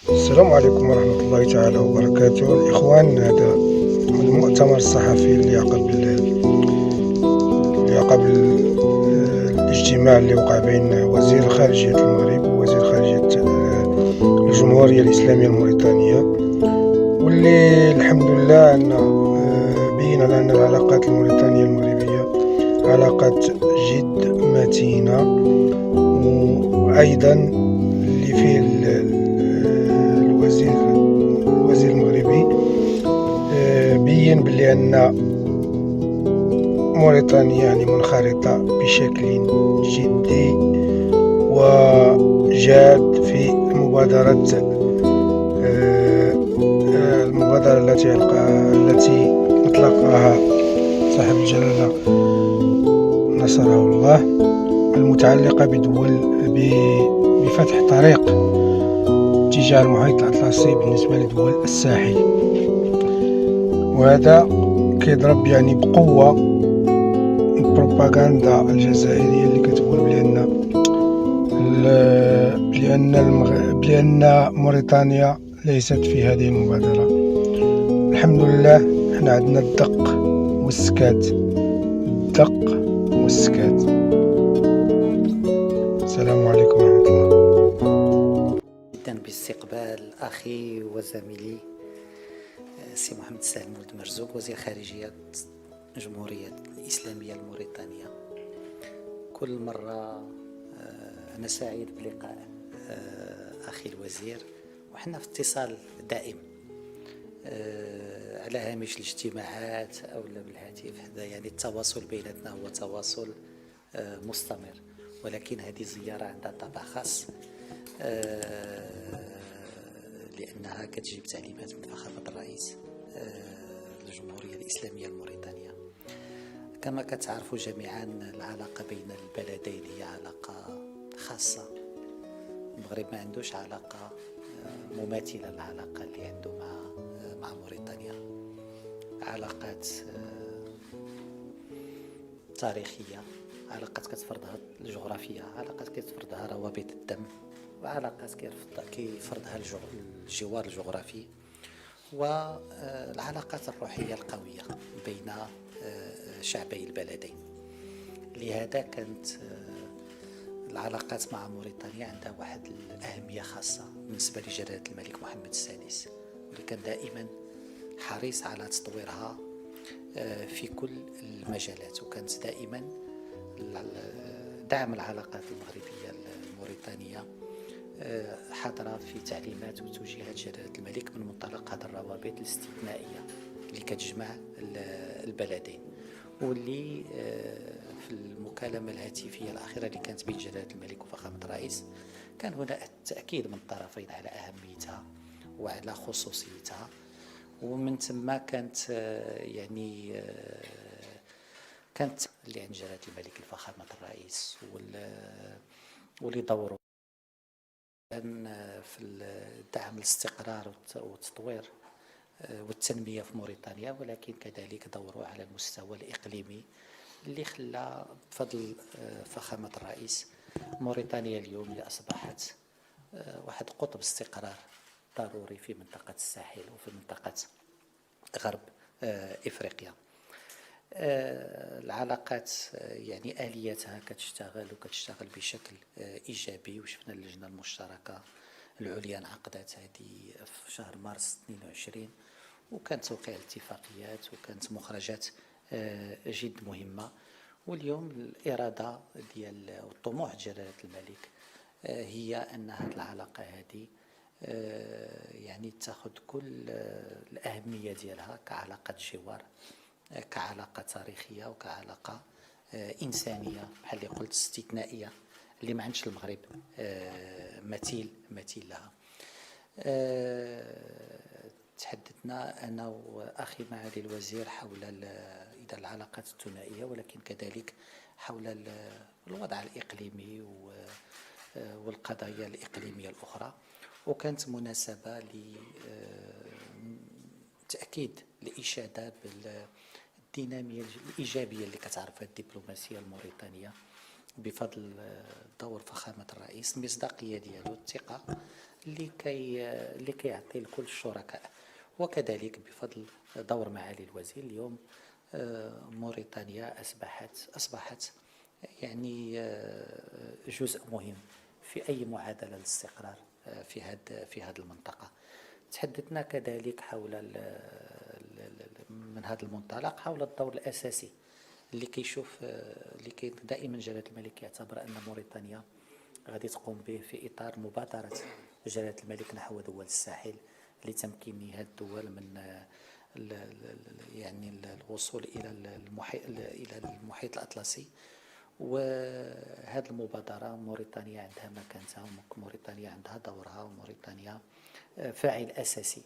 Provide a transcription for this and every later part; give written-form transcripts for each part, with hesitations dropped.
السلام عليكم ورحمة الله تعالى وبركاته. الإخوان، هذا المؤتمر الصحفي اللي قبل الاجتماع اللي وقع بين وزير خارجية المغرب ووزير خارجية الجمهورية الإسلامية الموريتانية، واللي الحمد لله أن بين لنا العلاقات الموريتانية المغربية علاقات جد متينة. وأيضا اللي فيه الوزير المغربي بين بلي أن موريتانيا يعني منخرطة بشكل جدي وجاد في المبادرة التي أطلقها صاحب الجلالة نصره الله، المتعلقة بفتح طريق اتجاه المحيط الأطلسي بالنسبة لدول الساحل. وهذا كيضرب يعني بقوة البروباغندا الجزائرية اللي كتقول بأن موريتانيا ليست في هذه المبادرة. الحمد لله احنا عندنا الدق والسكات. السلام عليكم ورحمة الله. جدا باستقبال أخي وزميلي سي محمد سالم ولد مرزوق، وزير خارجية الجمهورية الإسلامية الموريتانية. كل مرة أنا سعيد بلقاء أخي الوزير، وحنا في اتصال دائم على هامش الاجتماعات أو بالهاتف. هذا يعني التواصل بيناتنا هو تواصل مستمر، ولكن هذه زيارة عندها طابع خاص لأنها كتجيب تعليمات من فخامة الرئيس الجمهورية الإسلامية الموريتانية. كما كتعرفوا جميعا العلاقة بين البلدين هي علاقة خاصة. المغرب ما عندوش علاقة مماثلة للعلاقة اللي عنده مع موريتانيا. علاقات تاريخية، علاقات كتفرضها الجغرافية، علاقات كتفرضها روابط الدم، وعلاقات كيفرضها الجوار الجغرافي، والعلاقات الروحية القوية بين شعبي البلدين. لهذا كانت العلاقات مع موريتانيا عندها واحد الأهمية خاصة بالنسبة لجلالة الملك محمد السادس، واللي كان دائما حريص على تطويرها في كل المجالات، وكانت دائما دعم العلاقات المغربية الموريتانية حاضرة في تعليمات وتوجيهات جلالة الملك من منطلق هذه الروابط الاستثنائية اللي كتجمع البلدين. واللي في المكالمة الهاتفية الأخيرة اللي كانت بين جلالة الملك وفخامة الرئيس كان هنا التأكيد من الطرفين على أهميتها وعلى خصوصيتها. ومن ثم كانت يعني كانت اللي عند جلالة الملك الفخامة الرئيس واللي دوره في دعم الاستقرار والتطوير والتنمية في موريتانيا، ولكن كذلك دوره على المستوى الإقليمي اللي خلى بفضل فخامة الرئيس موريتانيا اليوم اللي أصبحت واحد قطب استقرار ضروري في منطقة الساحل وفي منطقة غرب إفريقيا. العلاقات يعني آلياتها كتشتغل بشكل إيجابي، وشفنا اللجنة المشتركة العليا انعقدت هذه في شهر مارس 22، وكانت توقيع الاتفاقيات وكانت مخرجات جد مهمة. واليوم الإرادة ديال والطموح جلالة الملك هي أن هذه العلاقة هذه يعني تاخذ كل الأهمية ديالها كعلاقة جوار، كعلاقة تاريخية، وكعلاقة إنسانية بحال اللي قلت استثنائية اللي ما عندش المغرب مثيل لها. تحدثنا أنا وأخي معالي الوزير حول العلاقات الثنائية، ولكن كذلك حول الوضع الإقليمي والقضايا الإقليمية الأخرى. وكانت مناسبة لتأكيد الإشادة بالدينامية الإيجابية اللي كتعرفها الدبلوماسية الموريتانية بفضل دور فخامة الرئيس، المصداقية ديالو، الثقة لكي يعطي لكل الشركاء. وكذلك بفضل دور معالي الوزير اليوم موريتانيا أصبحت يعني جزء مهم في أي معادلة للاستقرار في هذه المنطقة. تحدثنا كذلك حول من هذا المنطلق حول الدور الأساسي اللي كيشوف اللي دائما جلالة الملك يعتبر أن موريتانيا غادي تقوم به في إطار مبادرة جلالة الملك نحو دول الساحل لتمكين هذه الدول من يعني الوصول إلى المحيط الأطلسي. وهذه المبادرة موريتانيا عندها مكانتها، وموريتانيا عندها دورها، وموريتانيا فاعل أساسي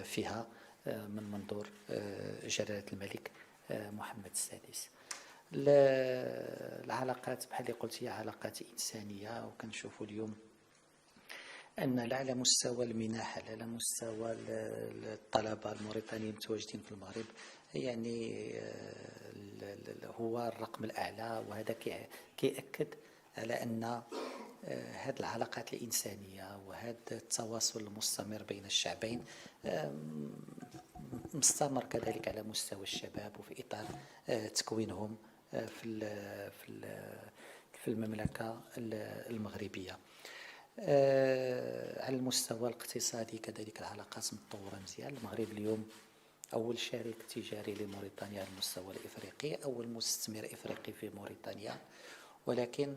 فيها من منظور جلالة الملك محمد السادس. العلاقات بحال اللي قلت هي علاقات إنسانية، وكنشوفوا اليوم أن لا على مستوى المنح لا على مستوى الطلبة الموريتانيين المتواجدين في المغرب يعني هو الرقم الأعلى. وهذا كيأكد على أن هذه العلاقات الإنسانية وهذا التواصل المستمر بين الشعبين مستمر كذلك على مستوى الشباب وفي إطار تكوينهم في المملكة المغربية. على المستوى الاقتصادي كذلك العلاقات متطورة مزيان. المغرب اليوم أول شريك تجاري لموريتانيا على المستوى الإفريقي، أول مستثمر إفريقي في موريتانيا. ولكن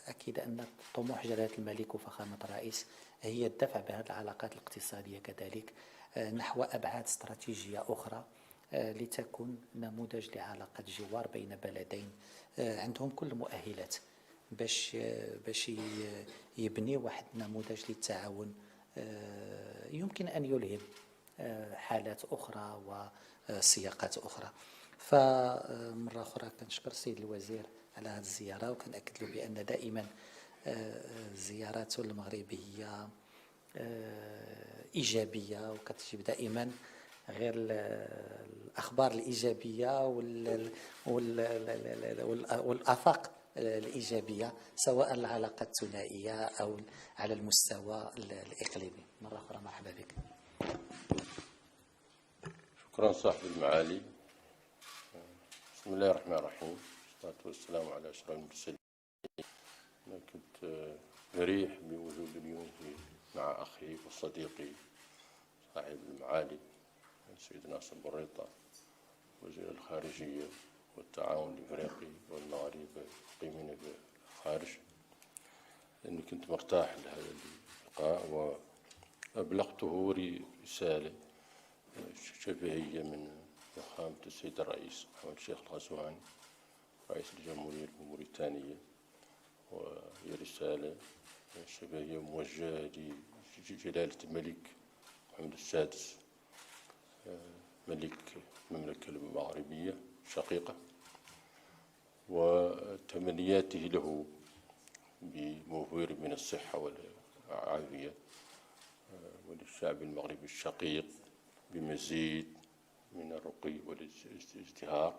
أكيد أن طموح جلالة الملك وفخامة الرئيس هي الدفع بهذه العلاقات الاقتصادية كذلك نحو أبعاد استراتيجية أخرى لتكون نموذج لعلاقة جوار بين بلدين عندهم كل المؤهلات باش يبني واحد نموذج للتعاون يمكن أن يلهم حالات أخرى وسياقات أخرى. فمرة أخرى كنشكر السيد الوزير على هذه الزيارة، وكنأكد له بأن دائما زياراته للمغرب هي إيجابية، وكتجيب دائما غير الأخبار الإيجابية والآفاق الإيجابية سواء العلاقات الثنائية أو على المستوى الإقليمي. مرة أخرى مرحبا بك. شكرا صاحب المعالي. بسم الله الرحمن الرحيم، والصلاة والسلام على أشرف المرسلين. أنا كنت فرح بوجود اليوم مع أخي وصديقي صاحب المعالي السيد ناصر بوريطة وزير الخارجية والتعاون الإفريقي والمغاربة المقيمين بالخارج، لأني كنت مرتاح لهذا اللقاء وأبلغته رسالة شفهية من فخامة السيد الرئيس محمد الشيخ الغزواني رئيس الجمهورية الموريتانية، وهي رسالة شفهية موجهة لجلالة الملك محمد السادس ملك المملكة المغربية الشقيقة، وتمنياته له بموفر من الصحة والعافية، وللشعب المغربي الشقيق بمزيد من الرقي والازدهار،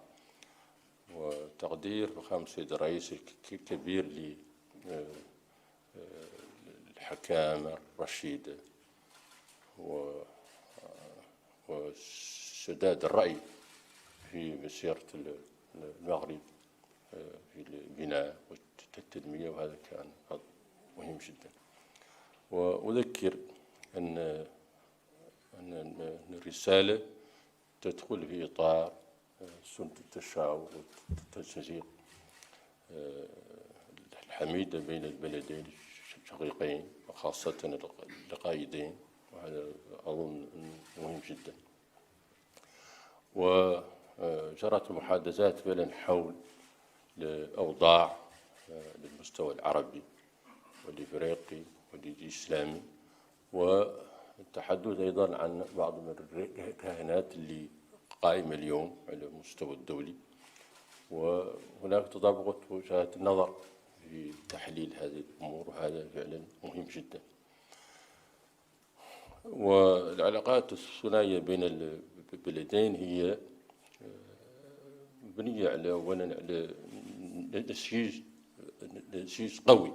وتقدير فخامة السيد الرئيس الكبير للحكامة الرشيدة وسداد الرأي في مسيرة المغرب في البناء والتنمية، وهذا كان مهم جدا. وأذكر أن الرسالة تدخل في إطار سنة التشاور والتنسيق الحميدة بين البلدين الشقيقين وخاصة القائدين، وهذا أظن مهم جدا. وجرت محادثات فعلا حول الأوضاع للمستوى العربي والإفريقي والإسلامي، والتحدث أيضا عن بعض من الكيانات اللي قائمة اليوم على المستوى الدولي، وهناك تطابق وجهات النظر في تحليل هذه الأمور، وهذا فعلا مهم جدا. والعلاقات الثنائية بين البلدين هي مبنية على أولا على نسيج قوي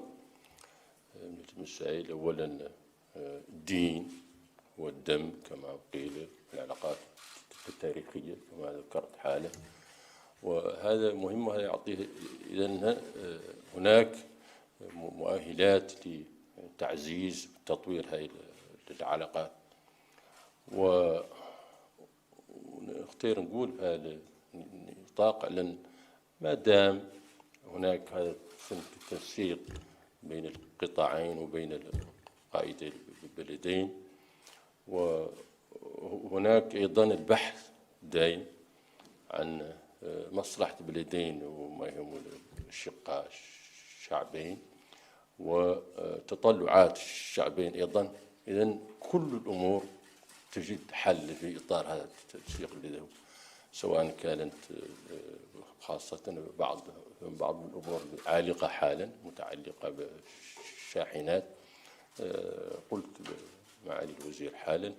من المسائل. أولا الدين والدم كما قيل، العلاقات التاريخية كما ذكرت حالا، وهذا مهم وهذا يعطيه. إذن هناك مؤهلات لتعزيز وتطوير هذه العلاقات. ونختار نقول في هذا النطاق، لأن ما دام هناك هذا التنسيق بين القطاعين وبين قائدي البلدين، وهناك أيضا البحث دائم عن مصلحة البلدين وما يهم الشقاء الشعبين وتطلعات الشعبين أيضا. إذن كل الأمور تجد حل في إطار هذا التنسيق الذي هو، سواء كانت خاصة بعض الأمور عالقة حالا متعلقة بالشاحنات. قلت معالي الوزير حالا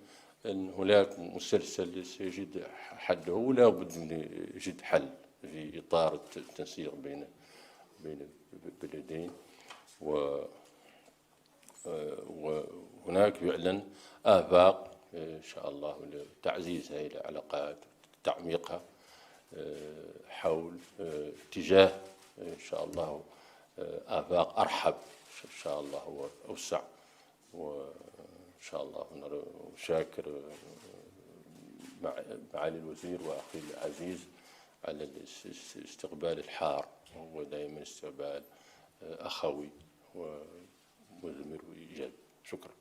أن هناك مسلسل سيجد حله، ولا بد من يجد حل في إطار التنسيق بين البلدين. وهناك فعلا آفاق إن شاء الله لتعزيز هذه العلاقات وتعميقها حول اتجاه إن شاء الله آفاق أرحب إن شاء الله وأوسع. وإن شاء الله شاكر معالي الوزير وأخي العزيز على الاستقبال الحار، وهو دائما استقبال أخوي ومثمر وإيجابي. شكرا.